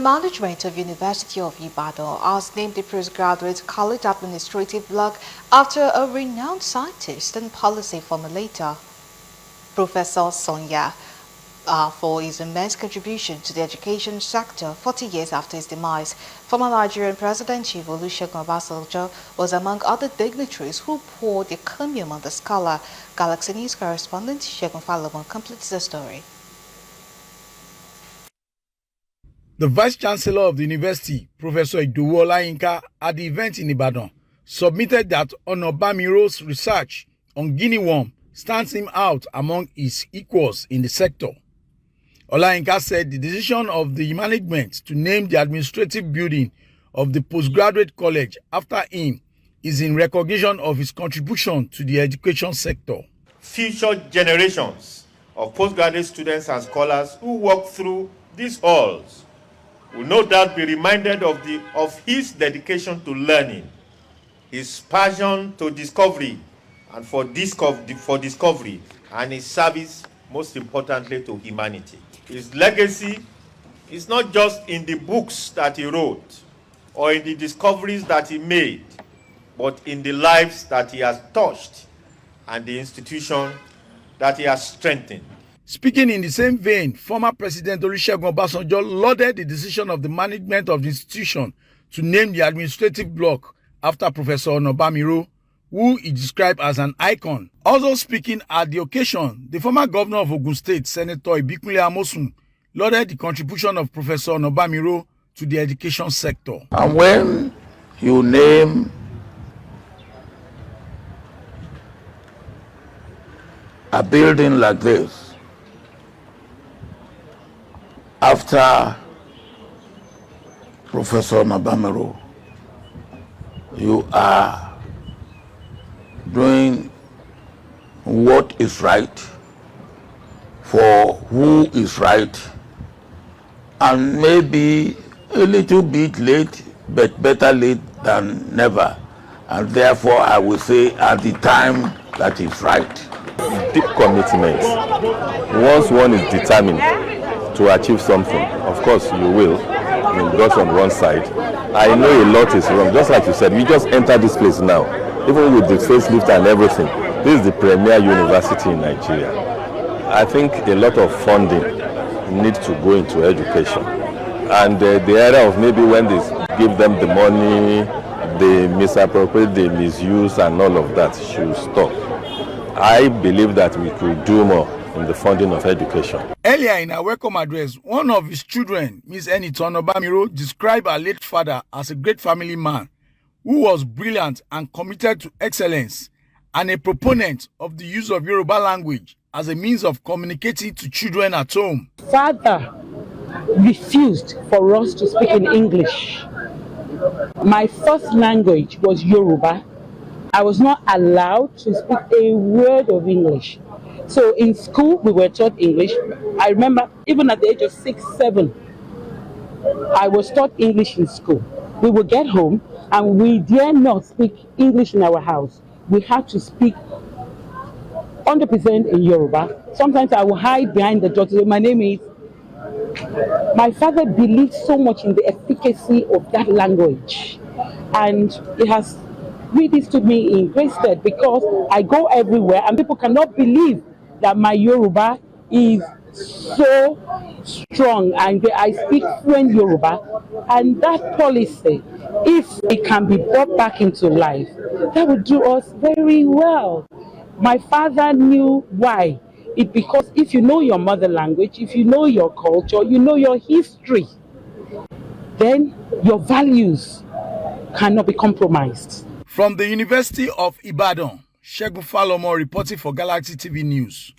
management of University of Ibadan has named the postgraduate college administrative block after a renowned scientist and policy formulator, Professor Sonia, for his immense contribution to the education sector 40 years after his demise. Former Nigerian President Chief Olusegun Obasanjo was among other dignitaries who poured their commune on the scholar. Galaxy News correspondent Segun Falomon completes the story. The Vice-Chancellor of the University, Professor Idowu Olayinka, at the event in Ibadan, submitted that Onabamiro's research on guinea worm stands him out among his equals in the sector. Olayinka said the decision of the management to name the administrative building of the postgraduate college after him is in recognition of his contribution to the education sector. Future generations of postgraduate students and scholars who walk through these halls will no doubt be reminded of his dedication to learning, his passion to discovery and for discovery, and his service, most importantly, to humanity. His legacy is not just in the books that he wrote or in the discoveries that he made, but in the lives that he has touched and the institution that he has strengthened. Speaking in the same vein, former President Olusegun Obasanjo lauded the decision of the management of the institution to name the administrative block after Professor Onabamiro, who he described as an icon. Also speaking at the occasion, the former governor of Ogun State, Senator Ibikunle Amosun, lauded the contribution of Professor Onabamiro to the education sector. And when you name a building like this after Professor Onabamiro, you are doing what is right for who is right, and maybe a little bit late, but better late than never. And therefore, I will say at the time that is right. Deep commitment. Once one is determined to achieve something, of course you will. I mean, just on one side. I know a lot is wrong. Just like you said, we just entered this place now. Even with the facelift and everything, this is the premier university in Nigeria. I think a lot of funding needs to go into education. And the area of maybe when they give them the money, they misappropriate, they misuse and all of that should stop. I believe that we could do more in the funding of education. Earlier in her welcome address, one of his children, Ms. Onabamiro, described her late father as a great family man who was brilliant and committed to excellence, and a proponent of the use of Yoruba language as a means of communicating to children at home. Father refused for us to speak in English. My first language was Yoruba. I was not allowed to speak a word of English. So in school, we were taught English. I remember even at the age of 6, 7, I was taught English in school. We would get home and we dare not speak English in our house. We had to speak 100% in Yoruba. Sometimes I would hide behind the door to say, my name is. My father believed so much in the efficacy of that language. And it has really stood me in great stead because I go everywhere and people cannot believe that my Yoruba is so strong and I speak fluent Yoruba. And that policy, if it can be brought back into life, that would do us very well. My father knew why. Because if you know your mother language, if you know your culture, you know your history, then your values cannot be compromised. From the University of Ibadan, Segun Falomon reporting for Galaxy TV News.